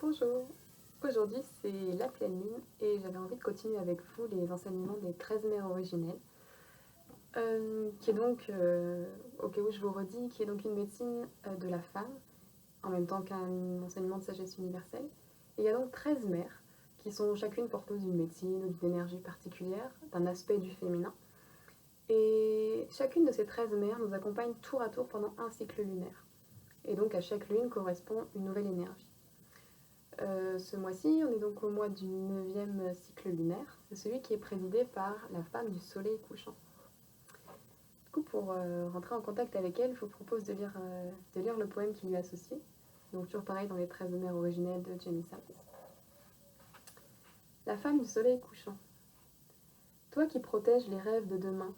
Bonjour, aujourd'hui c'est la pleine lune et j'avais envie de continuer avec vous les enseignements des 13 mères originelles, qui est donc, au cas où je vous redis, qui est donc une médecine de la femme, en même temps qu'un enseignement de sagesse universelle. Et il y a donc 13 mères qui sont chacune porteuses d'une médecine ou d'une énergie particulière, d'un aspect du féminin. Et chacune de ces 13 mères nous accompagne tour à tour pendant un cycle lunaire. Et donc à chaque lune correspond une nouvelle énergie. Ce mois-ci, on est donc au mois du 9e cycle lunaire. C'est celui qui est présidé par la femme du soleil couchant. Du coup, pour rentrer en contact avec elle, je vous propose de lire le poème qui lui est associé. Donc toujours pareil dans les 13 mères originelles de Jamie Savis. La femme du soleil couchant. Toi qui protèges les rêves de demain,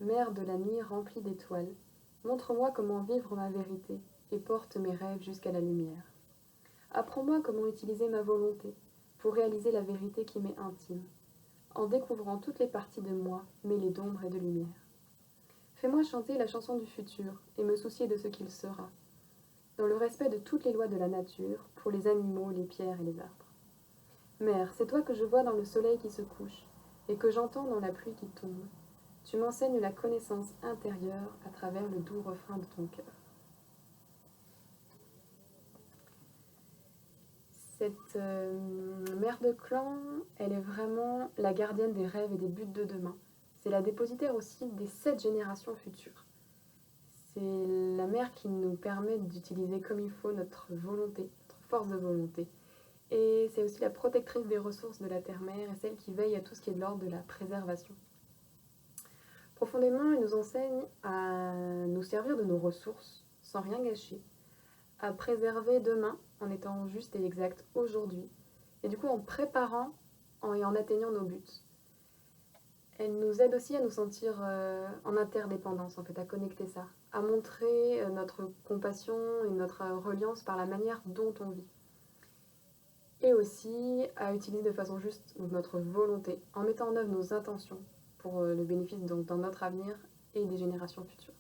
mère de la nuit remplie d'étoiles, montre-moi comment vivre ma vérité et porte mes rêves jusqu'à la lumière. Apprends-moi comment utiliser ma volonté pour réaliser la vérité qui m'est intime, en découvrant toutes les parties de moi mêlées d'ombre et de lumière. Fais-moi chanter la chanson du futur et me soucier de ce qu'il sera, dans le respect de toutes les lois de la nature, pour les animaux, les pierres et les arbres. Mère, c'est toi que je vois dans le soleil qui se couche et que j'entends dans la pluie qui tombe. Tu m'enseignes la connaissance intérieure à travers le doux refrain de ton cœur. Cette mère de clan, elle est vraiment la gardienne des rêves et des buts de demain. C'est la dépositaire aussi des 7 générations futures. C'est la mère qui nous permet d'utiliser comme il faut notre volonté, notre force de volonté. Et c'est aussi la protectrice des ressources de la terre-mère et celle qui veille à tout ce qui est de l'ordre de la préservation. Profondément, elle nous enseigne à nous servir de nos ressources sans rien gâcher, à préserver demain en étant juste et exact aujourd'hui, et du coup en préparant et en atteignant nos buts. Elle nous aide aussi à nous sentir en interdépendance, en fait, à connecter ça, à montrer notre compassion et notre reliance par la manière dont on vit. Et aussi à utiliser de façon juste notre volonté, en mettant en œuvre nos intentions pour le bénéfice donc, dans notre avenir et des générations futures.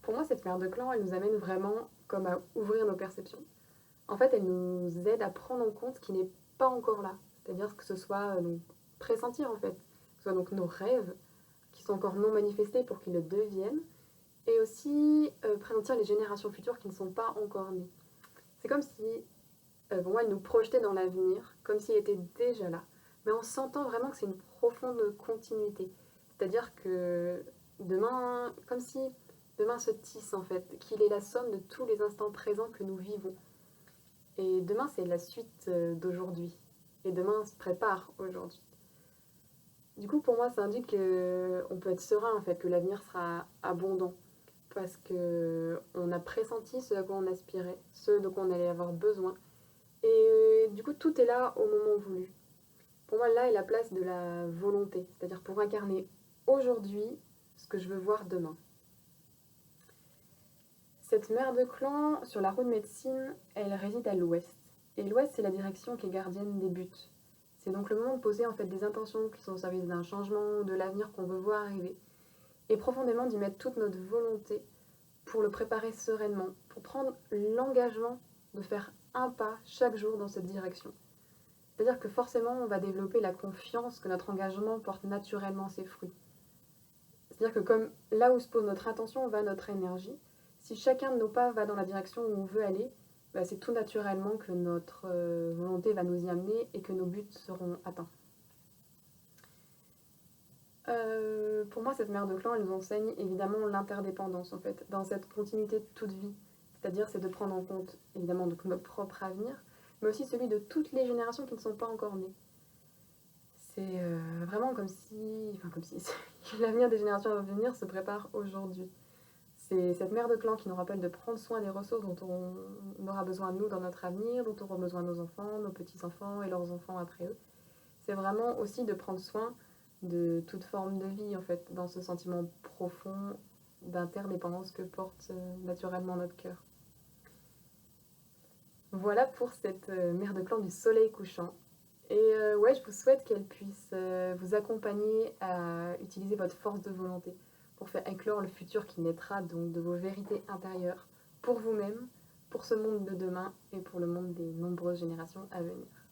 Pour moi, cette mère de clan, elle nous amène vraiment comme à ouvrir nos perceptions. En fait, elle nous aide à prendre en compte ce qui n'est pas encore là. C'est-à-dire que ce soit donc, pressentir en fait, que ce soit donc nos rêves qui sont encore non manifestés pour qu'ils le deviennent, et aussi pressentir les générations futures qui ne sont pas encore nées. C'est comme si, pour moi, elle nous projetait dans l'avenir, comme s'il était déjà là, mais en sentant vraiment que c'est une profonde continuité. C'est-à-dire que demain, comme si demain se tisse en fait, qu'il est la somme de tous les instants présents que nous vivons. Et demain, c'est la suite d'aujourd'hui. Et demain se prépare aujourd'hui. Du coup, pour moi, ça indique qu'on peut être serein, en fait, que l'avenir sera abondant. Parce qu'on a pressenti ce à quoi on aspirait, ce dont on allait avoir besoin. Et du coup, tout est là au moment voulu. Pour moi, là est la place de la volonté. C'est-à-dire pour incarner aujourd'hui ce que je veux voir demain. Cette mère de clan, sur la roue de médecine, elle réside à l'ouest. Et l'ouest, c'est la direction qui est gardienne des buts. C'est donc le moment de poser en fait des intentions qui sont au service d'un changement, de l'avenir qu'on veut voir arriver. Et profondément d'y mettre toute notre volonté pour le préparer sereinement, pour prendre l'engagement de faire un pas chaque jour dans cette direction. C'est-à-dire que forcément, on va développer la confiance que notre engagement porte naturellement ses fruits. C'est-à-dire que comme là où se pose notre attention va notre énergie, si chacun de nos pas va dans la direction où on veut aller, bah c'est tout naturellement que notre volonté va nous y amener et que nos buts seront atteints. Pour moi, cette mère de clan, elle nous enseigne évidemment l'interdépendance en fait, dans cette continuité de toute vie. C'est-à-dire, c'est de prendre en compte évidemment donc, notre propre avenir, mais aussi celui de toutes les générations qui ne sont pas encore nées. C'est vraiment comme si l'avenir des générations à venir se prépare aujourd'hui. C'est cette mère de clan qui nous rappelle de prendre soin des ressources dont on aura besoin nous dans notre avenir, dont auront besoin nos enfants, nos petits-enfants et leurs enfants après eux. C'est vraiment aussi de prendre soin de toute forme de vie, en fait, dans ce sentiment profond d'interdépendance que porte naturellement notre cœur. Voilà pour cette mère de clan du soleil couchant. Et ouais, je vous souhaite qu'elle puisse vous accompagner à utiliser votre force de volonté pour faire éclore le futur qui naîtra donc de vos vérités intérieures pour vous-même, pour ce monde de demain et pour le monde des nombreuses générations à venir.